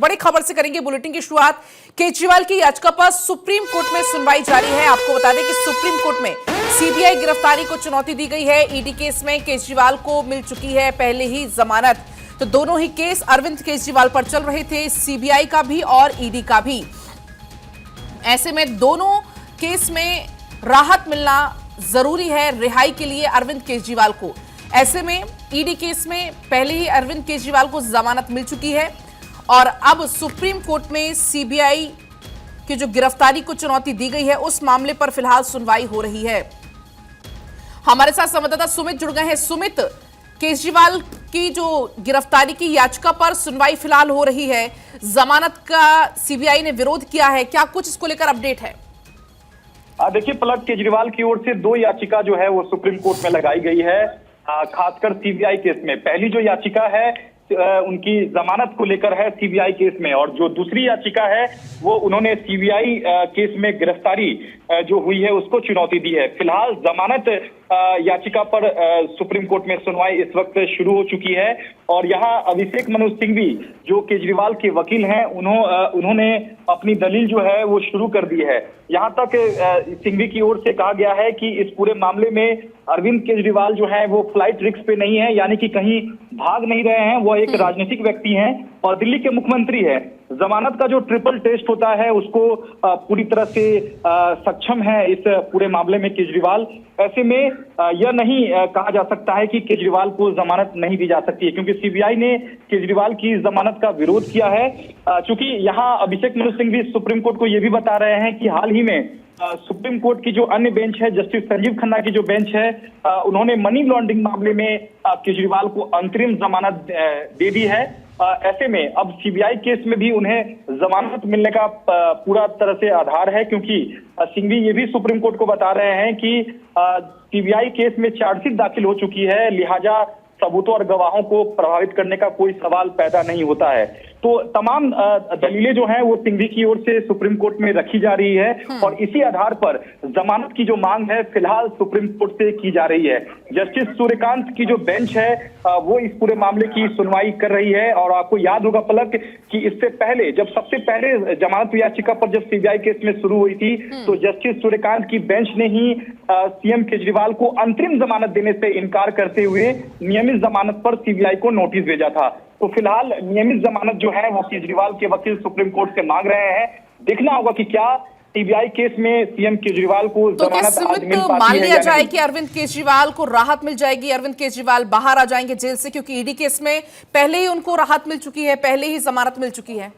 बड़ी खबर से करेंगे बुलेटिन की शुरुआत। केजरीवाल की याचिका पर सुप्रीम कोर्ट में सुनवाई जारी है। आपको बता दें कि सुप्रीम कोर्ट में सीबीआई गिरफ्तारी को चुनौती दी गई है। ईडी केस में केजरीवाल को मिल चुकी है पहले ही जमानत। तो दोनों ही केस अरविंद केजरीवाल पर चल रहे थे, सीबीआई का भी और ईडी का भी। ऐसे में दोनों केस में राहत मिलना जरूरी है रिहाई के लिए अरविंद केजरीवाल को। ऐसे में ईडी केस में पहले ही अरविंद केजरीवाल को जमानत मिल चुकी है और अब सुप्रीम कोर्ट में सीबीआई की जो गिरफ्तारी को चुनौती दी गई है उस मामले पर फिलहाल सुनवाई हो रही है। हमारे साथ संवाददाता सुमित जुड़ गए हैं। सुमित, केजरीवाल की जो गिरफ्तारी की याचिका पर सुनवाई फिलहाल हो रही है, जमानत का सीबीआई ने विरोध किया है, क्या कुछ इसको लेकर अपडेट है? देखिए पलक, केजरीवाल की ओर से 2 याचिका जो है वो सुप्रीम कोर्ट में लगाई गई है, खासकर सीबीआई केस में। पहली जो याचिका है उनकी जमानत को लेकर है सीबीआई केस में, और जो दूसरी याचिका है वो उन्होंने सीबीआई केस में गिरफ्तारी जो हुई है उसको चुनौती दी है। फिलहाल जमानत याचिका पर सुप्रीम कोर्ट में सुनवाई इस वक्त शुरू हो चुकी है और यहाँ अभिषेक मनु सिंघवी जो केजरीवाल के वकील हैं उन्होंने अपनी दलील जो है वो शुरू कर दी है। यहाँ तक सिंघवी की ओर से कहा गया है कि इस पूरे मामले में अरविंद केजरीवाल जो है वो फ्लाइट रिस्क पे नहीं है, यानी कि कहीं भाग नहीं रहे हैं। वो एक राजनीतिक व्यक्ति हैं और दिल्ली के मुख्यमंत्री है। जमानत का जो ट्रिपल टेस्ट होता है उसको पूरी तरह से सक्षम है इस पूरे मामले में केजरीवाल। ऐसे में यह नहीं कहा जा सकता है कि केजरीवाल को जमानत नहीं दी जा सकती है, क्योंकि सीबीआई ने केजरीवाल की जमानत का विरोध किया है। चूंकि यहाँ अभिषेक मनु सिंघवी सुप्रीम कोर्ट को यह भी बता रहे हैं कि हाल ही में सुप्रीम कोर्ट की जो अन्य बेंच है, जस्टिस संजीव खन्ना की जो बेंच है, उन्होंने मनी लॉन्ड्रिंग मामले में केजरीवाल को अंतरिम जमानत दे दी है। ऐसे में अब सीबीआई केस में भी उन्हें जमानत मिलने का पूरा तरह से आधार है, क्योंकि सिंघवी ये भी सुप्रीम कोर्ट को बता रहे हैं कि सीबीआई केस में चार्जशीट दाखिल हो चुकी है, लिहाजा सबूतों और गवाहों को प्रभावित करने का कोई सवाल पैदा नहीं होता है। तो तमाम दलीलें जो हैं वो सिंघवी की ओर से सुप्रीम कोर्ट में रखी जा रही है और इसी आधार पर जमानत की जो मांग है फिलहाल सुप्रीम कोर्ट से की जा रही है। जस्टिस सूर्यकांत की जो बेंच है वो इस पूरे मामले की सुनवाई कर रही है। और आपको याद होगा पलक कि इससे पहले जब सबसे पहले जमानत याचिका पर जब सीबीआई केस में शुरू हुई थी तो जस्टिस सूर्यकांत की बेंच ने ही सीएम केजरीवाल को अंतरिम जमानत देने से इनकार करते हुए नियमित जमानत पर सीबीआई को नोटिस भेजा था। तो फिलहाल नियमित जमानत जो है वो केजरीवाल के वकील सुप्रीम कोर्ट से मांग रहे हैं। देखना होगा कि क्या सीबीआई केस में सीएम केजरीवाल को जमानत आज मिल पाती है। मान लिया जाए कि अरविंद केजरीवाल को राहत मिल जाएगी, अरविंद केजरीवाल बाहर आ जाएंगे जेल से, क्योंकि ईडी केस में पहले ही उनको राहत मिल चुकी है, पहले ही जमानत मिल चुकी है।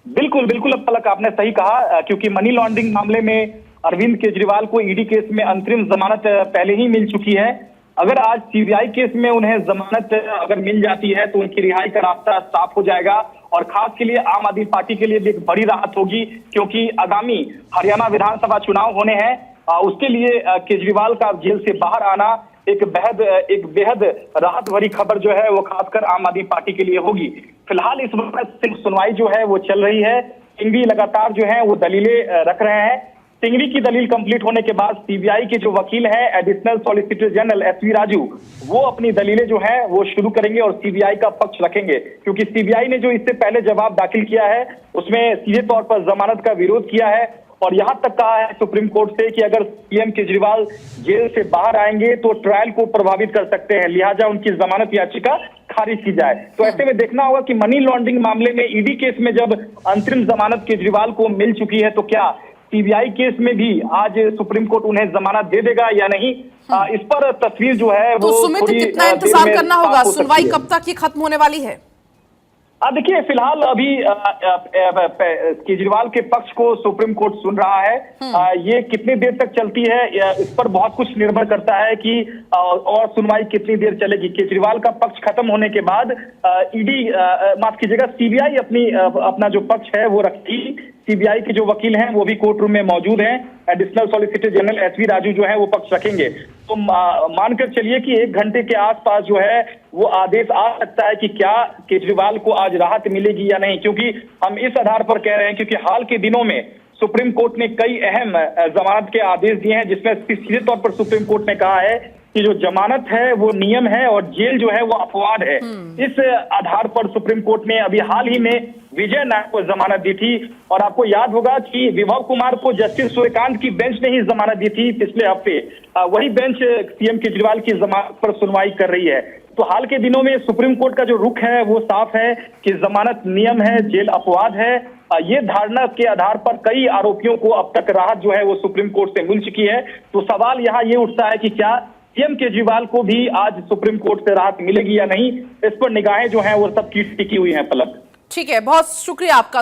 बिल्कुल बिल्कुल पलक, आपने सही कहा, क्योंकि मनी लॉन्ड्रिंग मामले में अरविंद केजरीवाल को ईडी केस में अंतरिम जमानत पहले ही मिल चुकी है। अगर आज सीबीआई केस में उन्हें जमानत अगर मिल जाती है तो उनकी रिहाई का रास्ता साफ हो जाएगा और खास के लिए आम आदमी पार्टी के लिए भी एक बड़ी राहत होगी, क्योंकि आगामी हरियाणा विधानसभा चुनाव होने हैं। उसके लिए केजरीवाल का जेल से बाहर आना एक बेहद राहत भरी खबर जो है वो खासकर आम आदमी पार्टी के लिए होगी। फिलहाल इस वक्त सुनवाई जो है वो चल रही है। सिंघवी लगातार जो है वो दलीलें रख रहे हैं। सिंघवी की दलील कंप्लीट होने के बाद सीबीआई के जो वकील हैं additional solicitor general S V Raju, वो अपनी दलीलें जो हैं वो शुरू करेंगे और सीबीआई का पक्ष रखेंगे, क्योंकि सीबीआई ने जो इससे पहले जवाब दाखिल किया है उसमें सीधे तौर पर जमानत का विरोध किया है और यहां तक कहा है सुप्रीम कोर्ट से कि अगर सीएम केजरीवाल जेल से बाहर आएंगे तो ट्रायल को प्रभावित कर सकते हैं, लिहाजा उनकी जमानत याचिका खारिज की जाए। तो ऐसे में देखना होगा कि मनी लॉन्ड्रिंग मामले में ईडी केस में जब अंतरिम जमानत केजरीवाल को मिल चुकी है तो क्या सीबीआई केस में भी आज सुप्रीम कोर्ट उन्हें जमानत दे देगा या नहीं, इस पर तस्वीर जो है वो सुमित कितना इंतजार करना होगा, सुनवाई कब तक ये खत्म होने वाली है? देखिए फिलहाल अभी केजरीवाल के पक्ष को सुप्रीम कोर्ट सुन रहा है। ये कितनी देर तक चलती है इस पर बहुत कुछ निर्भर करता है कि और सुनवाई कितनी देर चलेगी। केजरीवाल का पक्ष खत्म होने के बाद ईडी माफ कीजिएगा सीबीआई अपना जो पक्ष है वो रखेगी। सीबीआई के जो वकील हैं वो भी कोर्ट रूम में मौजूद हैं। Additional solicitor general S V Raju जो है वो पक्ष रखेंगे। तो मानकर चलिए कि 1 घंटे के आसपास जो है वो आदेश आ सकता है कि क्या केजरीवाल को आज राहत मिलेगी या नहीं, क्योंकि हम इस आधार पर कह रहे हैं क्योंकि हाल के दिनों में सुप्रीम कोर्ट ने कई अहम जमानत के आदेश दिए हैं, जिसमें सीधे तौर पर सुप्रीम कोर्ट ने कहा है कि जो जमानत है वो नियम है और जेल जो है वो अपवाद है। इस आधार पर सुप्रीम कोर्ट ने अभी हाल ही में विजय नायक को जमानत दी थी और आपको याद होगा कि विभव कुमार को जस्टिस सूर्यकांत की बेंच ने ही जमानत दी थी पिछले हफ्ते। वही बेंच सीएम केजरीवाल की जमानत पर सुनवाई कर रही है। तो हाल के दिनों में सुप्रीम कोर्ट का जो रुख है वो साफ है कि जमानत नियम है, जेल अपवाद है। ये धारणा के आधार पर कई आरोपियों को अब तक राहत जो है वो सुप्रीम कोर्ट से मिल चुकी है। तो सवाल यहाँ ये उठता है कि क्या सीएम केजरीवाल को भी आज सुप्रीम कोर्ट से राहत मिलेगी या नहीं, इस पर निगाहें जो हैं वो सब टिकी हुई हैं पलक। ठीक है, बहुत शुक्रिया आपका।